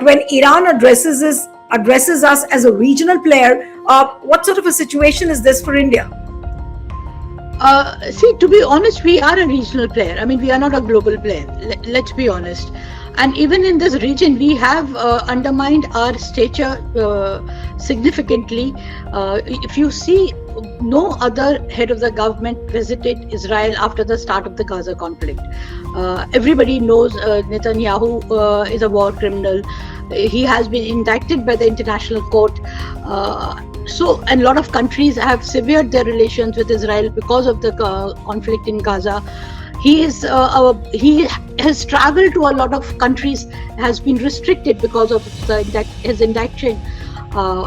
when Iran addresses us as a regional player, what sort of a situation is this for India? See, to be honest, we are a regional player. I mean, we are not a global player. Let's be honest. And even in this region, we have undermined our stature significantly. If you see, no other head of the government visited Israel after the start of the Gaza conflict. Everybody knows Netanyahu is a war criminal. He has been indicted by the International Court. So, and a lot of countries have severed their relations with Israel because of the conflict in Gaza. He has traveled to a lot of countries, has been restricted because of his indictment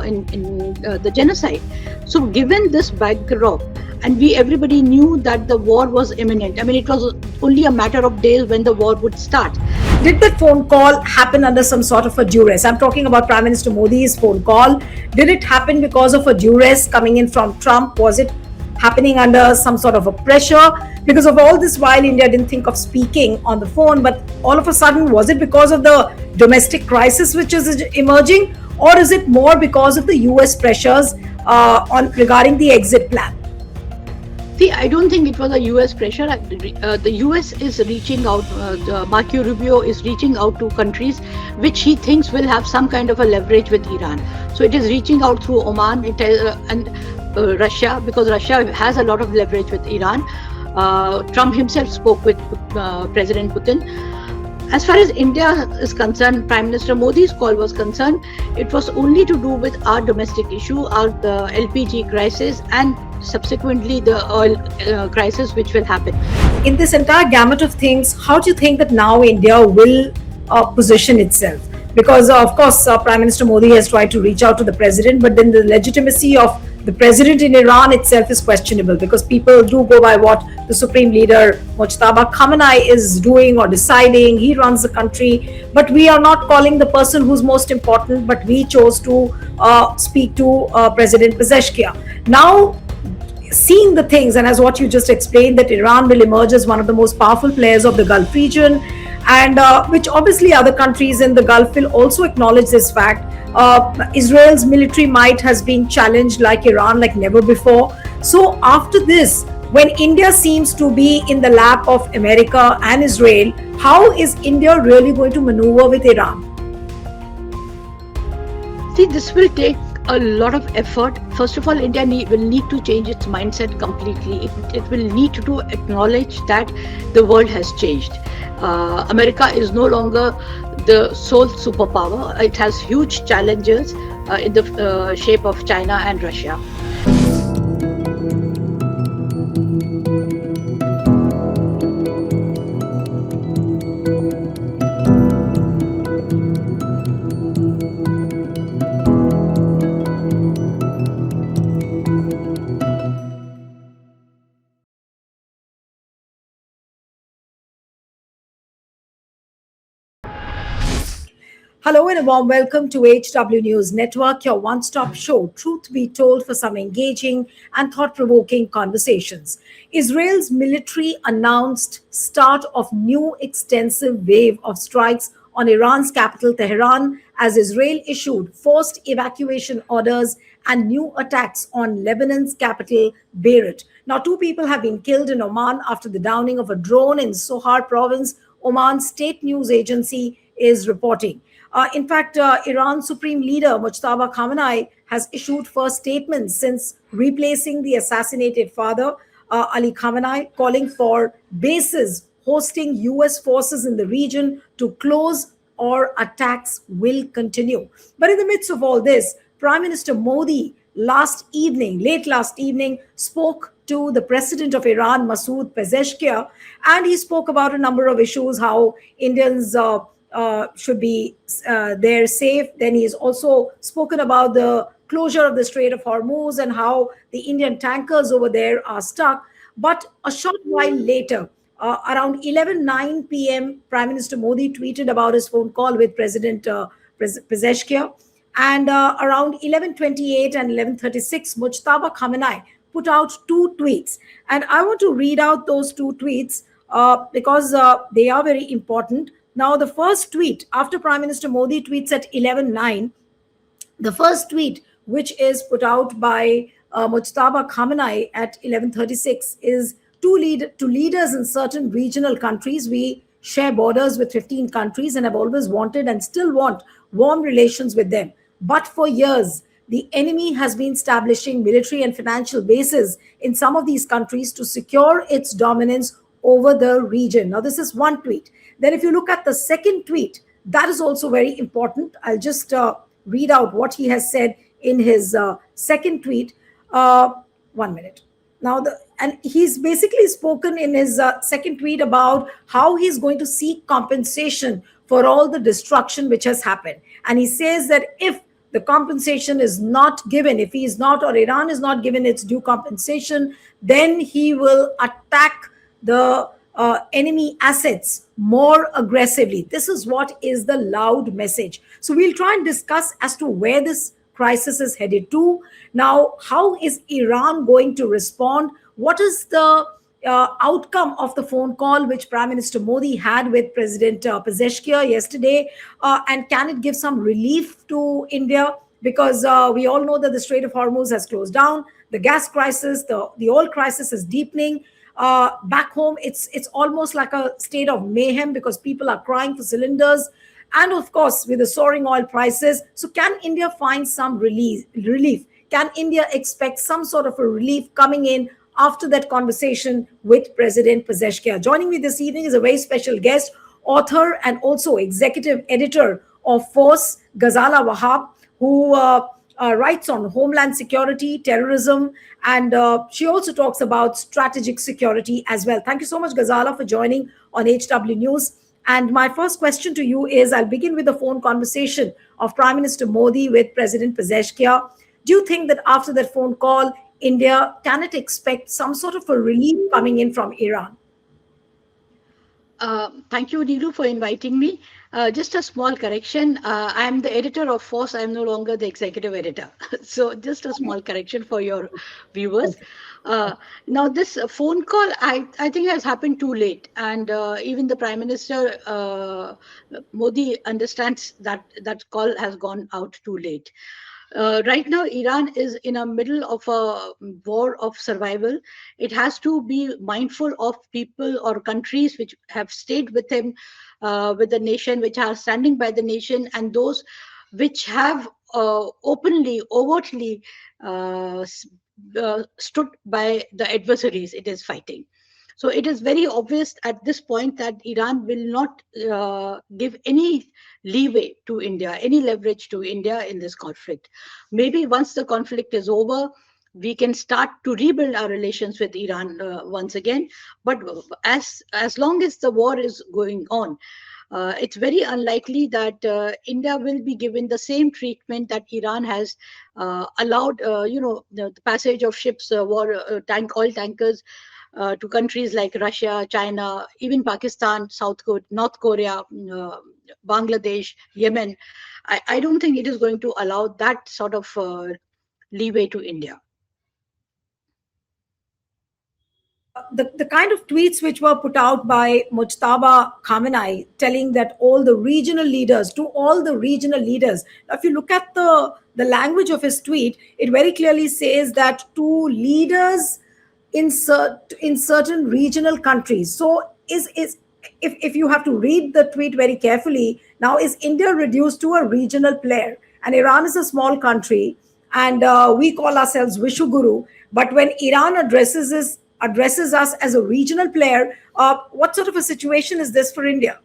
in the genocide. So, given this backdrop, and everybody knew that the war was imminent. I mean, it was only a matter of days when the war would start. Did that phone call happen under some sort of a duress? I'm talking about Prime Minister Modi's phone call. Did it happen because of a duress coming in from Trump? Was it happening under some sort of a pressure? Because of all this while, India didn't think of speaking on the phone, but all of a sudden, was it because of the domestic crisis which is emerging, or is it more because of the US pressures regarding the exit plan? See, I don't think it was a US pressure. The US is reaching out, Marco Rubio is reaching out to countries which he thinks will have some kind of a leverage with Iran. So it is reaching out through Oman and Russia, because Russia has a lot of leverage with Iran. Trump himself spoke with President Putin. As far as India is concerned, Prime Minister Modi's call was concerned, it was only to do with our domestic issue, the LPG crisis, and subsequently the oil crisis which will happen. In this entire gamut of things, how do you think that now India will position itself? Because of course Prime Minister Modi has tried to reach out to the president, but then the legitimacy of the president in Iran itself is questionable, because people do go by what the Supreme Leader Mujtaba Khamenei is doing or deciding. He runs the country, but we are not calling the person who's most important, but we chose to speak to President Pezeshkian. Now, seeing the things, and as what you just explained, that Iran will emerge as one of the most powerful players of the Gulf region, and which obviously other countries in the Gulf will also acknowledge this fact. Israel's military might has been challenged like Iran, like never before. So after this, when India seems to be in the lap of America and Israel, how is India really going to maneuver with Iran? See, this will take a lot of effort. First of all, India will need to change its mindset completely. It will need to acknowledge that the world has changed. America is no longer the sole superpower. It has huge challenges in the shape of China and Russia. Hello and a warm welcome to HW News Network, your one-stop show, truth be told, for some engaging and thought-provoking conversations. Israel's military announced start of new extensive wave of strikes on Iran's capital Tehran as Israel issued forced evacuation orders and new attacks on Lebanon's capital Beirut. Now, 2 people have been killed in Oman after the downing of a drone in Sohar province, Oman's state news agency is reporting. In fact, Iran's Supreme Leader Mujtaba Khamenei has issued first statements since replacing the assassinated father, Ali Khamenei, calling for bases hosting US forces in the region to close or attacks will continue. But in the midst of all this, Prime Minister Modi late last evening, spoke to the president of Iran, Masoud Pezeshkian, and he spoke about a number of issues, how Indians should be there safe. Then he's also spoken about the closure of the Strait of Hormuz and how the Indian tankers over there are stuck. But a short while later, around 11:09 p.m., Prime Minister Modi tweeted about his phone call with President Pezeshkian. And around 11:28 and 11:36, Mujtaba Khamenei put out 2 tweets. And I want to read out those 2 tweets because they are very important. Now, the first tweet after Prime Minister Modi tweets at 11:09, the first tweet, which is put out by Mujtaba Khamenei at 11:36, is to leaders in certain regional countries. We share borders with 15 countries and have always wanted and still want warm relations with them. But for years, the enemy has been establishing military and financial bases in some of these countries to secure its dominance over the region. Now, this is one tweet. Then, if you look at the second tweet, that is also very important. I'll just read out what he has said in his second tweet. Uh, 1 minute. Now, and he's basically spoken in his second tweet about how he's going to seek compensation for all the destruction which has happened. And he says that if the compensation is not given, if he is not, or Iran is not given its due compensation, then he will attack the enemy assets more aggressively. This is what is the loud message. So we'll try and discuss as to where this crisis is headed to. Now, how is Iran going to respond? What is the outcome of the phone call which Prime Minister Modi had with President Pezeshkian yesterday? And can it give some relief to India? Because we all know that the Strait of Hormuz has closed down. The gas crisis, the oil crisis is deepening. Back home, it's almost like a state of mayhem because people are crying for cylinders, and of course, with the soaring oil prices. So, can India find some relief? Can India expect some sort of a relief coming in after that conversation with President Pezeshkian? Joining me this evening is a very special guest, author and also executive editor of Force, Ghazala Wahab, who writes on homeland security, terrorism, and she also talks about strategic security as well. Thank you so much, Ghazala, for joining on HW News. And my first question to you is, I'll begin with the phone conversation of Prime Minister Modi with President Pezeshkian. Do you think that after that phone call, India, can it expect some sort of a relief coming in from Iran? Thank you, Neelu, for inviting me. Just a small correction. I'm the editor of Force. I'm no longer the executive editor. So, just a small correction for your viewers. Now, this phone call, I think, has happened too late. And even the Prime Minister, Modi, understands that that call has gone out too late. Right now, Iran is in the middle of a war of survival. It has to be mindful of people or countries which have stayed with him, with the nation, which are standing by the nation, and those which have openly, overtly stood by the adversaries it is fighting. So it is very obvious at this point that Iran will not give any leeway to India, any leverage to India in this conflict. Maybe once the conflict is over, we can start to rebuild our relations with Iran once again. But as long as the war is going on, it's very unlikely that India will be given the same treatment that Iran has allowed, the passage of ships, oil tankers to countries like Russia, China, even Pakistan, North Korea, Bangladesh, Yemen. I don't think it is going to allow that sort of leeway to India. The kind of tweets which were put out by Mujtaba Khamenei telling that all the regional leaders, to all the regional leaders, if you look at the language of his tweet, it very clearly says that to leaders in certain regional countries. So is if you have to read the tweet very carefully, now is India reduced to a regional player? And Iran is a small country, and we call ourselves Vishwaguru. But when Iran addresses us as a regional player, what sort of a situation is this for India?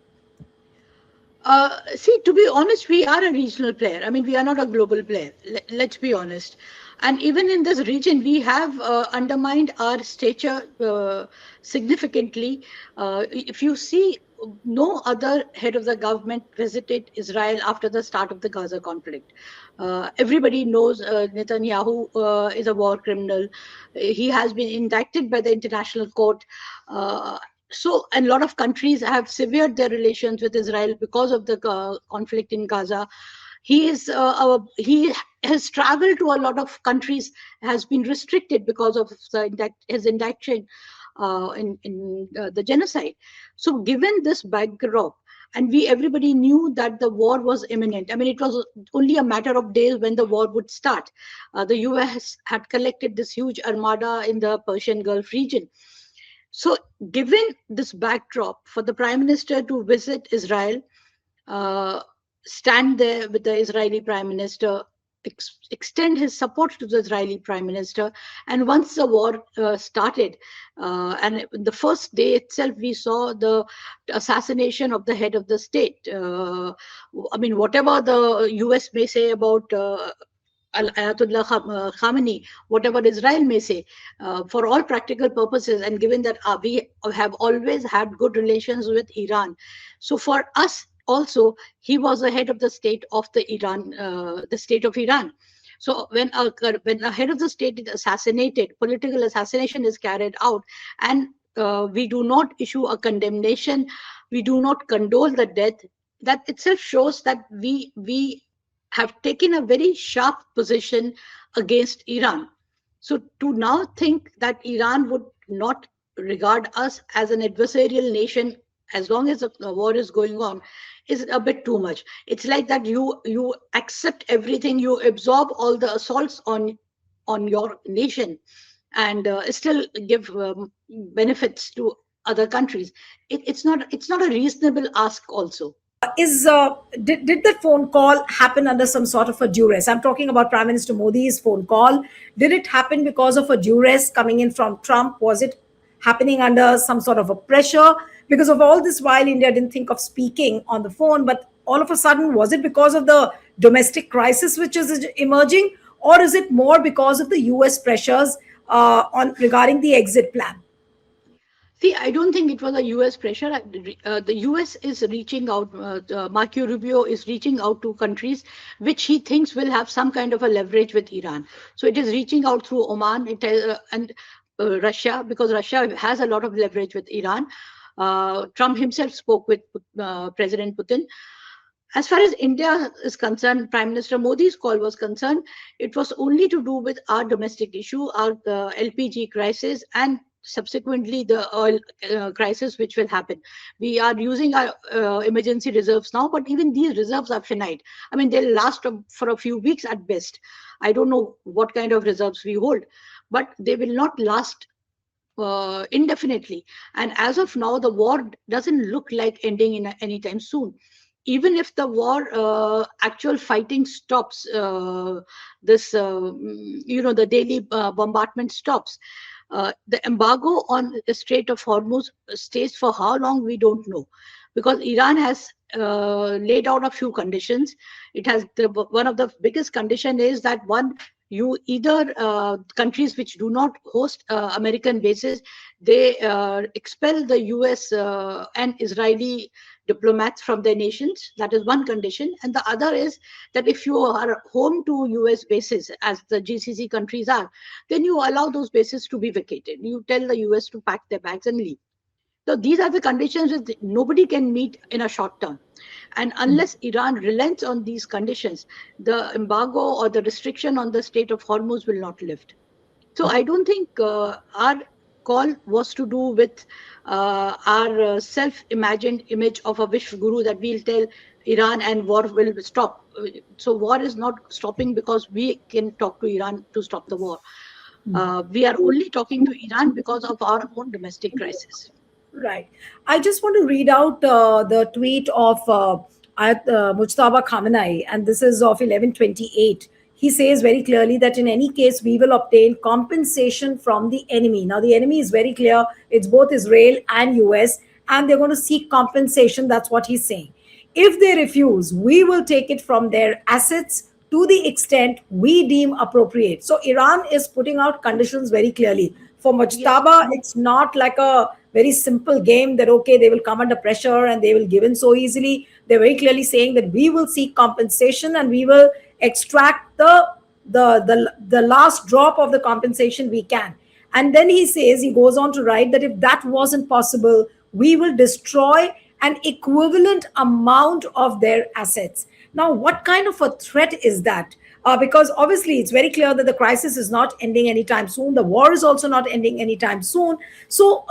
See, to be honest, we are a regional player. I mean, we are not a global player. Let's be honest. And even in this region, we have undermined our stature significantly. If you see, no other head of the government visited Israel after the start of the Gaza conflict. Everybody knows Netanyahu is a war criminal. He has been indicted by the International Court. So a lot of countries have severed their relations with Israel because of the conflict in Gaza. He has traveled to a lot of countries, has been restricted because of his indictment in the genocide. So given this backdrop, and we everybody knew that the war was imminent. I mean, it was only a matter of days when the war would start. The US had collected this huge armada in the Persian Gulf region. So, given this backdrop, for the prime minister to visit Israel, uh, stand there with the Israeli prime minister, extend his support to the Israeli prime minister. And once the war started, and the first day itself, we saw the assassination of the head of the state. I mean, whatever the US may say about Ayatollah Khamenei, whatever Israel may say, for all practical purposes, and given that we have always had good relations with Iran, so for us also, he was the head of the state of the state of Iran. So when a head of the state is assassinated, political assassination is carried out, and we do not issue a condemnation, we do not condole the death. That itself shows that we have taken a very sharp position against Iran. So to now think that Iran would not regard us as an adversarial nation as long as the war is going on is a bit too much. It's like that you accept everything, you absorb all the assaults on your nation, and still give benefits to other countries. It's not a reasonable ask also. Is did that phone call happen under some sort of a duress? I'm talking about Prime Minister Modi's phone call. Did it happen because of a duress coming in from Trump? Was it happening under some sort of a pressure? Because of all this while, India didn't think of speaking on the phone, but all of a sudden, was it because of the domestic crisis which is emerging, or is it more because of the US pressures on regarding the exit plan? See, I don't think it was a US pressure. The US is reaching out, Marco Rubio is reaching out to countries which he thinks will have some kind of a leverage with Iran. So it is reaching out through Oman and Russia, because Russia has a lot of leverage with Iran. Trump himself spoke with President Putin. As far as India is concerned, Prime Minister Modi's call was concerned, it was only to do with our domestic issue, our LPG crisis, and subsequently the oil crisis which will happen. We are using our emergency reserves now, but even these reserves are finite. I mean, they'll last for a few weeks at best. I don't know what kind of reserves we hold, but they will not last indefinitely. And as of now, the war doesn't look like ending in anytime soon. Even if the war actual fighting stops, the daily bombardment stops, the embargo on the Strait of Hormuz stays for how long, we don't know, because Iran has laid out a few conditions. It has one of the biggest condition is that one, you either countries which do not host American bases, they expel the US and Israeli diplomats from their nations. That is one condition. And the other is that if you are home to US bases, as the GCC countries are, then you allow those bases to be vacated. You tell the US to pack their bags and leave. So these are the conditions that nobody can meet in a short term. And unless Iran relents on these conditions, the embargo or the restriction on the Strait of Hormuz will not lift. So I don't think our call was to do with our self-imagined image of a wish guru that we'll tell Iran and war will stop. So war is not stopping because we can talk to Iran to stop the war. We are only talking to Iran because of our own domestic crisis. Right. I just want to read out the tweet of Mujtaba Khamenei, and this is of 11/28. He says very clearly that in any case, we will obtain compensation from the enemy. Now, the enemy is very clear. It's both Israel and US, and they're going to seek compensation. That's what he's saying. If they refuse, we will take it from their assets to the extent we deem appropriate. So Iran is putting out conditions very clearly. For Mujtaba, it's not like a very simple game that, okay, they will come under pressure and they will give in so easily. They're very clearly saying that we will seek compensation and we will extract the last drop of the compensation we can. And then he goes on to write that if that wasn't possible, we will destroy an equivalent amount of their assets. Now, what kind of a threat is that? Because obviously it's very clear that the crisis is not ending anytime soon. The war is also not ending anytime soon. So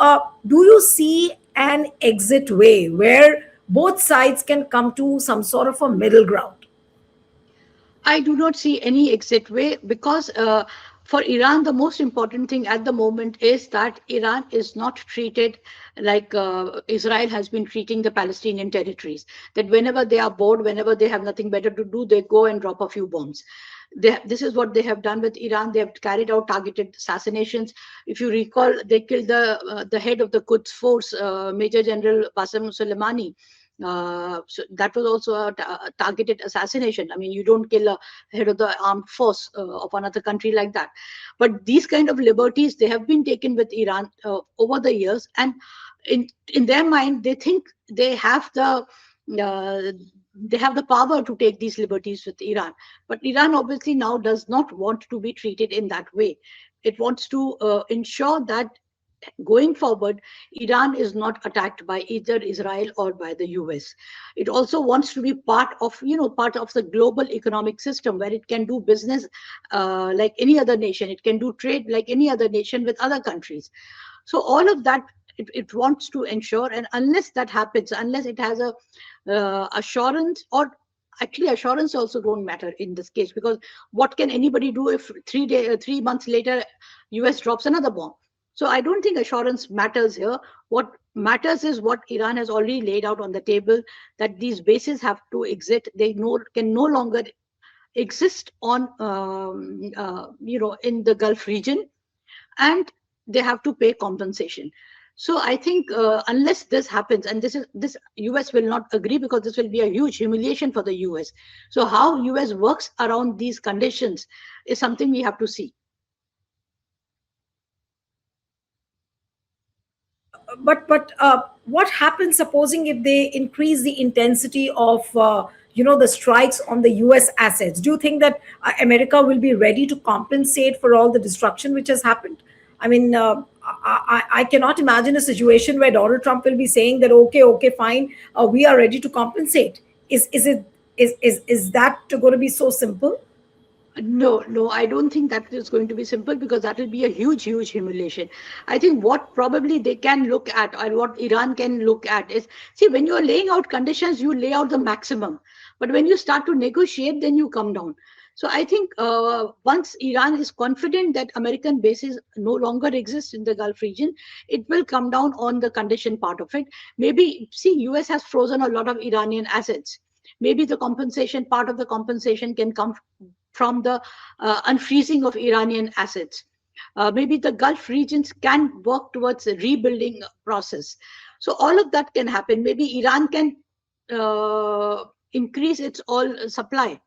do you see an exit way where both sides can come to some sort of a middle ground? I do not see any exit way because for Iran, the most important thing at the moment is that Iran is not treated like Israel has been treating the Palestinian territories. That whenever they are bored, whenever they have nothing better to do, they go and drop a few bombs. This is what they have done with Iran. They have carried out targeted assassinations. If you recall, they killed the head of the Quds force, Major General Qasem Soleimani. So that was also a targeted assassination. I mean, you don't kill a head of the armed force of another country like that. But these kind of liberties, they have been taken with Iran over the years, and in their mind, they think uh, they have the power to take these liberties with Iran. But Iran obviously now does not want to be treated in that way. It wants to ensure that going forward, Iran is not attacked by either Israel or by the US. It also wants to be part of the global economic system where it can do business like any other nation. It can do trade like any other nation with other countries. So all of that it wants to ensure, and unless that happens, unless it has a assurance, or actually assurance also don't matter in this case, because what can anybody do if 3 months later US drops another bomb? So I don't think assurance matters here. What matters is what Iran has already laid out on the table, that these bases have to exit. They can no longer exist on in the Gulf region, and they have to pay compensation. So I think unless this happens, and this US will not agree, because this will be a huge humiliation for the US. So how US works around these conditions is something we have to see. But what happens supposing if they increase the intensity of the strikes on the US assets? Do you think that America will be ready to compensate for all the destruction which has happened? I mean, I cannot imagine a situation where Donald Trump will be saying that, okay, okay, fine, we are ready to compensate. Is that going to be so simple? No, no, I don't think that is going to be simple, because that will be a huge, huge humiliation. I think what probably they can look at, or what Iran can look at, is, see, when you are laying out conditions, you lay out the maximum. But when you start to negotiate, then you come down. So I think once Iran is confident that American bases no longer exist in the Gulf region, it will come down on the condition part of it. Maybe, see, US has frozen a lot of Iranian assets. Maybe the compensation, part of the compensation can come from the unfreezing of Iranian assets. Maybe the Gulf regions can work towards a rebuilding process. So all of that can happen. Maybe Iran can increase its oil supply.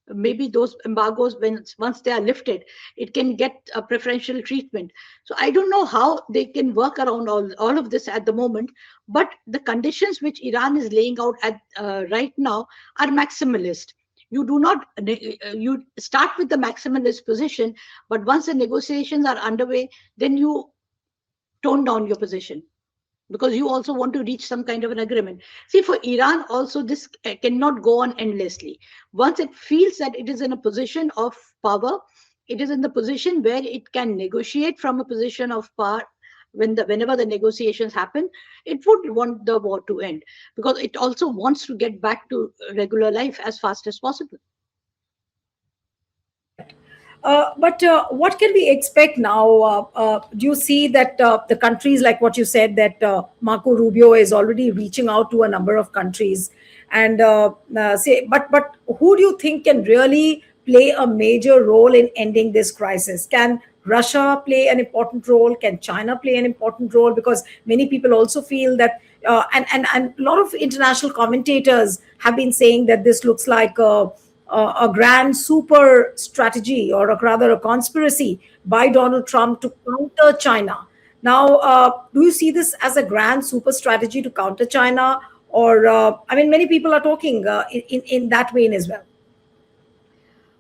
Maybe those embargoes, once they are lifted, it can get a preferential treatment. So I don't know how they can work around all of this at the moment, but the conditions which Iran is laying out at right now are maximalist. You do not you start with the maximalist position, but once the negotiations are underway, then you tone down your position, because you also want to reach some kind of an agreement. See, for Iran also, this cannot go on endlessly. Once it feels that it is in a position of power, it is in the position where it can negotiate from a position of power. Whenever the negotiations happen, it would want the war to end, because it also wants to get back to regular life as fast as possible. But what can we expect now? Do you see that the countries, like what you said, that Marco Rubio is already reaching out to a number of countries, and but who do you think can really play a major role in ending this crisis? Can Russia play an important role? Can China play an important role? Because many people also feel that, and a lot of international commentators have been saying that this looks like a grand super strategy, or rather a conspiracy by Donald Trump to counter China. Now, do you see this as a grand super strategy to counter China? Or, I mean, many people are talking in that vein as well.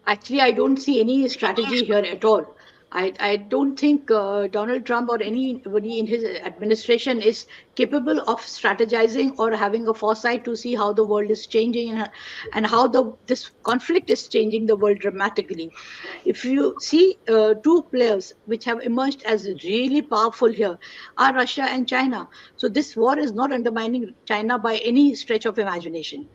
Actually, I don't see any strategy here at all. I don't think Donald Trump or anybody in his administration is capable of strategizing or having a foresight to see how the world is changing, and how this conflict is changing the world dramatically. If you see two players which have emerged as really powerful here are Russia and China. So this war is not undermining China by any stretch of imagination.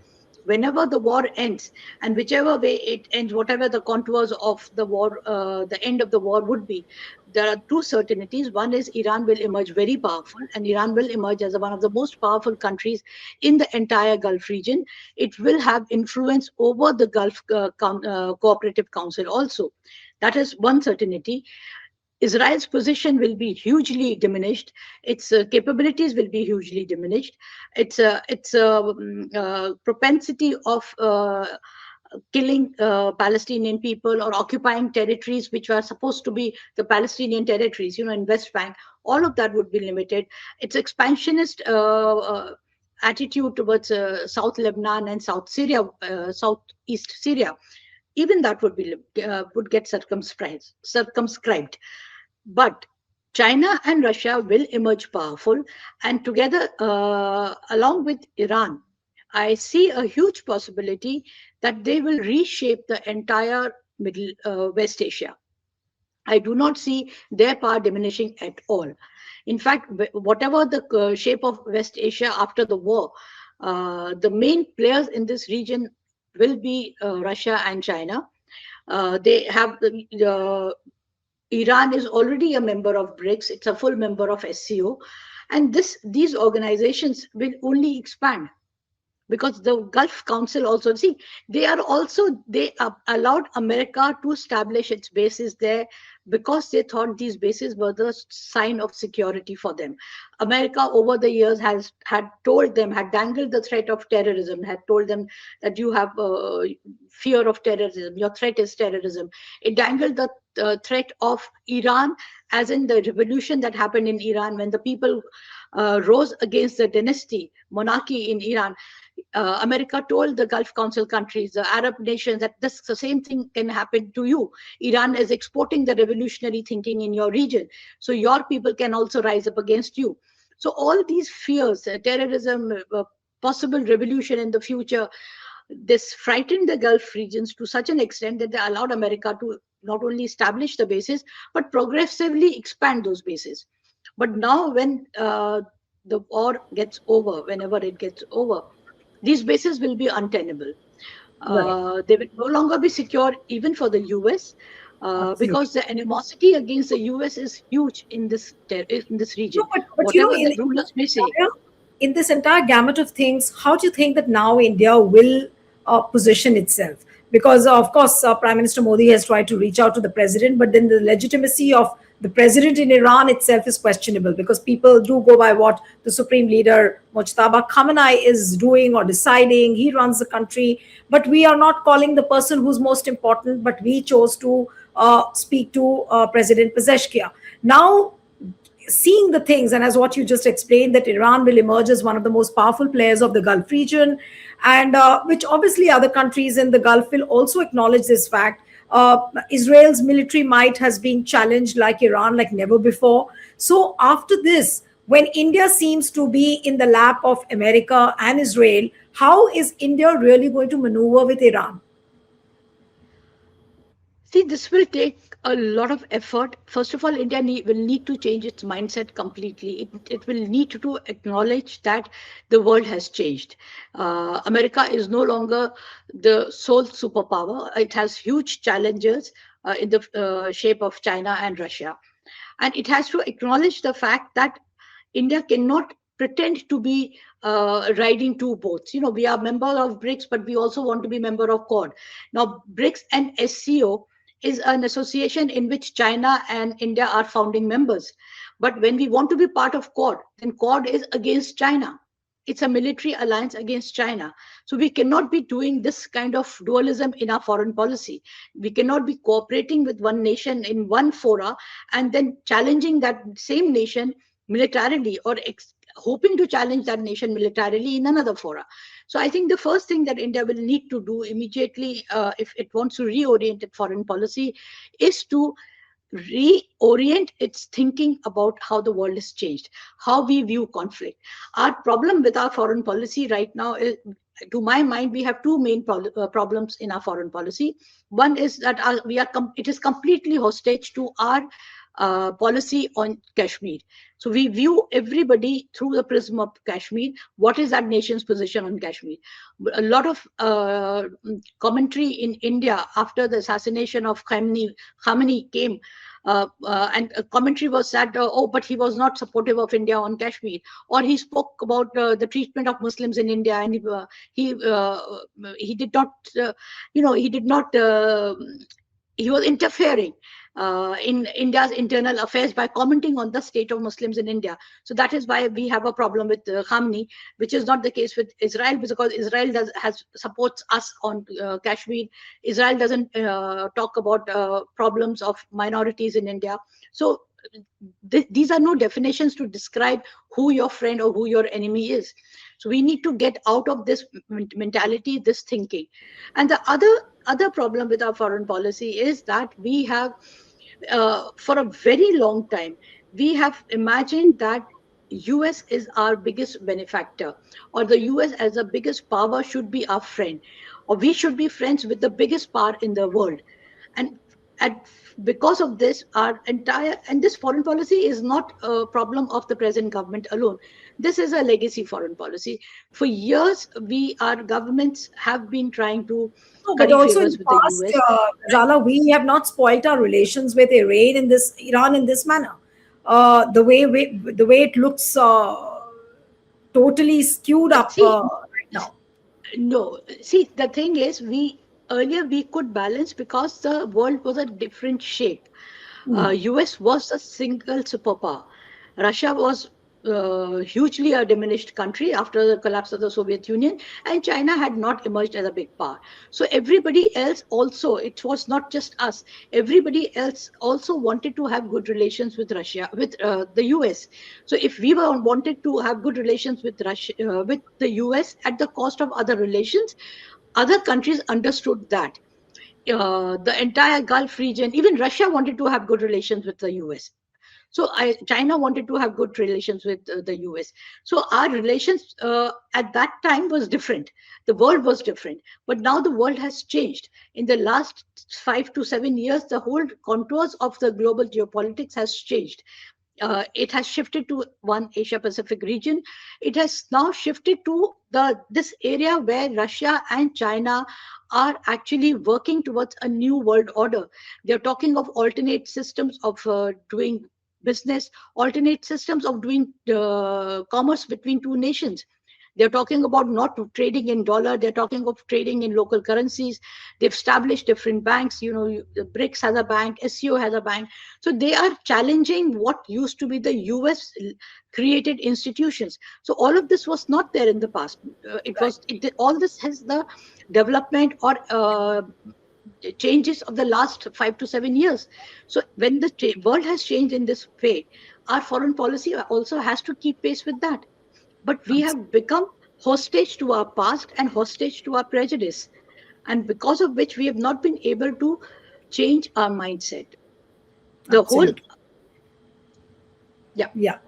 Whenever the war ends, and whichever way it ends, whatever the contours of the war, the end of the war would be, there are two certainties. One is Iran will emerge very powerful, and Iran will emerge as one of the most powerful countries in the entire Gulf region. It will have influence over the Gulf Cooperative Council also. That is one certainty. Israel's position will be hugely diminished. Its capabilities will be hugely diminished. Its propensity of killing Palestinian people or occupying territories which were supposed to be the Palestinian territories, in West Bank, all of that would be limited. Its expansionist attitude towards South Lebanon and South Syria, Southeast Syria, even that would get circumscribed. But China and Russia will emerge powerful, and together, along with Iran, I see a huge possibility that they will reshape the entire Middle West Asia. I do not see their power diminishing at all. In fact, whatever the shape of West Asia after the war, the main players in this region will be Russia and China. They have Iran is already a member of BRICS. It's a full member of SCO, and these organizations will only expand, because the Gulf Council also, see, they allowed America to establish its bases there, because they thought these bases were the sign of security for them. America over the years had told them, had dangled the threat of terrorism, had told them that you have fear of terrorism, your threat is terrorism. It dangled the threat of Iran, as in the revolution that happened in Iran when the people rose against the dynasty monarchy in Iran. America told the Gulf Council countries, the Arab nations, that the same thing can happen to you. Iran is exporting the revolutionary thinking in your region, so your people can also rise up against you. So all these fears, terrorism, possible revolution in the future, this frightened the Gulf regions to such an extent that they allowed America to not only establish the bases, but progressively expand those bases. But now, when the war gets over, whenever it gets over, these bases will be untenable. Right. They will no longer be secure even for the US, Absolutely. because the animosity against the US is huge in this No, region. but Whatever in the rulers may say. in this entire gamut of things, how do you think that now India will position itself? Because of course, Prime Minister Modi has tried to reach out to the president, but then the legitimacy of the president in Iran itself is questionable, because people do go by what the supreme leader Mojtaba Khamenei is doing or deciding. He runs the country, but we are not calling the person who's most important. But we chose to speak to President Pezeshkian. Now, seeing the things, and as what you just explained, that Iran will emerge as one of the most powerful players of the Gulf region, and which obviously other countries in the Gulf will also acknowledge this fact. Israel's military might has been challenged like Iran, like never before. So after this, when India seems to be in the lap of America and Israel, how is India really going to maneuver with Iran? See, this will take a lot of effort. First of all, India will need to change its mindset completely. It will need to acknowledge that the world has changed. America is no longer the sole superpower. It has huge challenges in the shape of China and Russia. And it has to acknowledge the fact that India cannot pretend to be riding two boats. We are member of BRICS, but we also want to be member of Quad. Now, BRICS and SCO is an association in which China and India are founding members. But when we want to be part of Quad, then Quad is against China. It's a military alliance against China. So we cannot be doing this kind of dualism in our foreign policy. We cannot be cooperating with one nation in one fora and then challenging that same nation militarily, or hoping to challenge that nation militarily in another fora. So I think the first thing that India will need to do immediately, if it wants to reorient its foreign policy, is to reorient its thinking about how the world has changed, how we view conflict. Our problem with our foreign policy right now is, to my mind, we have two main problems in our foreign policy. One is that it is completely hostage to our policy on Kashmir. So we view everybody through the prism of Kashmir. What is that nation's position on Kashmir? A lot of commentary in India after the assassination of Khamenei came, and a commentary was that, oh, but he was not supportive of India on Kashmir, or he spoke about the treatment of Muslims in India, and he did not, he did not. He was interfering in India's internal affairs by commenting on the state of Muslims in India. So that is why we have a problem with Khamenei, which is not the case with Israel, because Israel supports us on Kashmir. Israel doesn't talk about problems of minorities in India. So these are no definitions to describe who your friend or who your enemy is. So we need to get out of this mentality, this thinking. And the other problem with our foreign policy is that we have, for a very long time, we have imagined that US is our biggest benefactor, or the US as the biggest power should be our friend, or we should be friends with the biggest power in the world. And because of this, our entire, and this foreign policy is not a problem of the present government alone. This is a legacy foreign policy. For years, our governments have been trying to No, but curry also in favors the with the past, US. Zala, we have not spoilt our relations with Iran in this manner. The way it looks totally skewed up See, right now. no, see, the thing is, we could balance because the world was a different shape. US was a single superpower. Russia was hugely a diminished country after the collapse of the Soviet Union, and China had not emerged as a big power. So everybody else also, it was not just us. Everybody else also wanted to have good relations with Russia, with the US. So if we wanted to have good relations with Russia, with the US at the cost of other relations, other countries understood that the entire Gulf region, even Russia wanted to have good relations with the US. So China wanted to have good relations with the US. So our relations at that time was different. The world was different. But now the world has changed. In the last 5 to 7 years, the whole contours of the global geopolitics has changed. It has shifted to one Asia Pacific region. It has now shifted to this area where Russia and China are actually working towards a new world order. They're talking of alternate systems of doing business, alternate systems of doing commerce between two nations. They're talking about not trading in dollar. They're talking of trading in local currencies. They've established different banks. The BRICS has a bank, SCO has a bank. So they are challenging what used to be the US created institutions. So all of this was not there in the past. All this has the development or changes of the last 5 to 7 years. So when the world has changed in this way, our foreign policy also has to keep pace with that. But we have become hostage to our past and hostage to our prejudice, and because of which we have not been able to change our mindset. The whole, Absolutely. yeah. Yeah.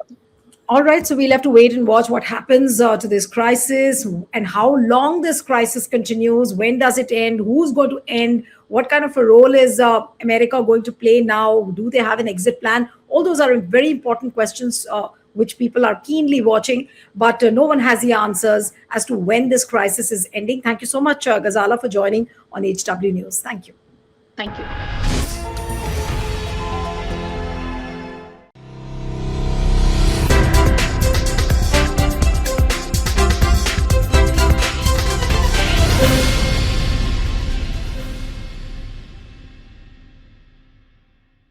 All right, so we'll have to wait and watch what happens to this crisis and how long this crisis continues. When does it end? Who's going to end? What kind of a role is America going to play now? Do they have an exit plan? All those are very important questions which people are keenly watching, but no one has the answers as to when this crisis is ending. Thank you so much, Ghazala, for joining on HW News. Thank you. Thank you.